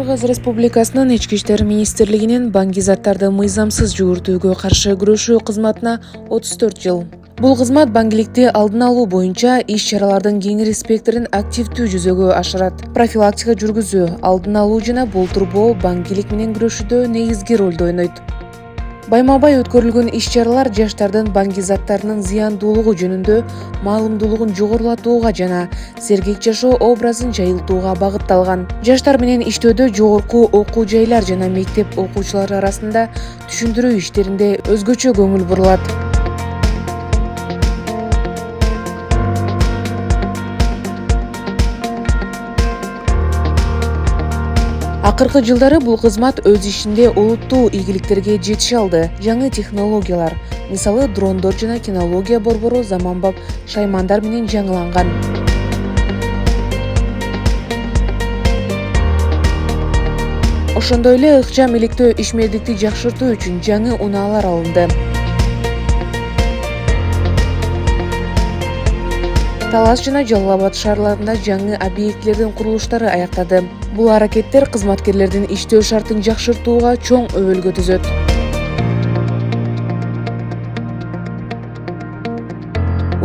Кыргыз Республикасынын Ички иштер министрлигинин баңгизаттарды мыйзамсыз жүгүртүүгө каршы күрөшүү кызматына 34 жыл. Бул кызмат баңгиликти алдын алуу боюнча иш-чаралардын кеңири спектрин активдүү жүзөгө ашырат. Профилактика жүргүзүү, алдын алуу жана болтурбоо баңгилик менен күрөшүүдө негизги ролду ойнойт. Байма-бай өткөрүлгөн иш-чаралар жаштардын баңгизаттарынын зыяндуулугу жөнүндө маалымдуулугун жогорулатууга жана сергек жашоо образын жайылтууга багытталган. Жаштар менен иштөөдө жогорку окуу жайлар жана мектеп окуучулары арасында түшүндүрүү иштеринде өзгөчө көңүл бурулат. Акыркы жылдары бул кызмат өз ишинде олуттуу ийгиликтерге жетише алды. Жаңы технологиялар, мисалы дрондор жана кинология борбору заманбап шаймандар менен жаңыланган. Ошондой эле ыкчам иликтөө ишмердикти жакшыртуу үчүн жаңы унаалар алынды. Талас жана Жалал Абад шаарларында жаңы объектилердин курулуштары аяктады. Бул аракеттер кызматкерлердин иштөө шартын жакшыртууга чоң өбөлгө түзөт.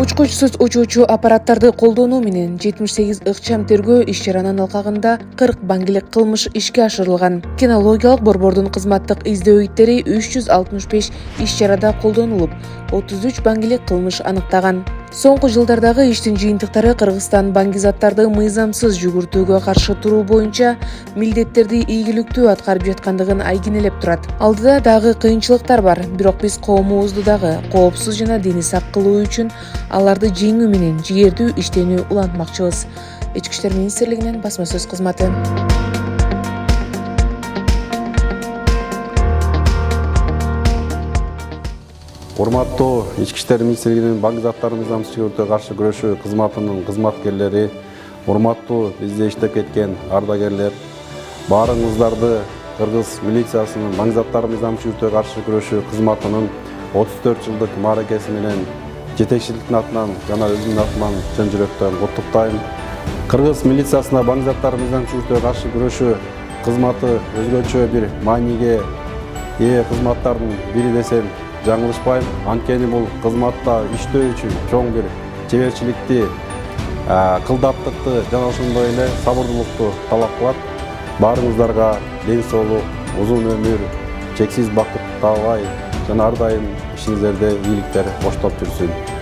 Учкучсуз учуучу аппараттарды колдонуу менен 78 ыкчам тергөө иш-чаранын алкагында 40 баңгилик кылмыш ишке ашырылган. Кинологиялык борбордун кызматтык издөө иттери 365 иш-чарада колдонулуп, 33 баңгилик кылмыш аныктаган. Соңку жылдардагы иштин жыйынтыктары Кыргызстан баңгизаттарды мыйзамсыз жүгүртүүгө каршы туруу боюнча милдеттерди ийгиликтүү аткарып жаткандыгын айгинелеп турат. Алдыда дагы кыйынчылыктар бар, бирок биз коомубузду дагы коопсуз жана дени сак кылуу үчүн аларды жеңүү менен жигердүү иштөөнү улантмакчыбыз. Ички иштер министрлигинин басма сөз кызматы. Урматтуу Ички иштер министрлигинин баңгизаттарды мыйзамсыз жүгүртүүгө каршы күрөшүү кызматынын кызматкерлери, урматтуу бизде иштеп кеткен ардагерлер, баарыңыздарды Кыргыз милициясынын баңгизаттарды мыйзамсыз жүгүртүүгө каршы күрөшүү кызматынын 34 жылдык мааракеси менен жетекчиликтин атынан жана өзүмдүн атыман чын жүрөктөн куттуктайм. Кыргыз милициясына баңгизаттарды мыйзамсыз жүгүртүүгө каршы күрөшүү кызматы өзгөчө бир мааниге ээ кызматтардын бири десем жаңылышпайм. Анткени бул кызматта иштөө үчүн чоң бир чеберчиликти, кылдаттыкты жана ошондой эле сабырдуулукту талап кылат. Баарыңыздарга ден соолук, узун өмүр, чексиз бакыт таабай жана ар дайым ишиңиздерде ийгиликтер коштоп жүрсүн.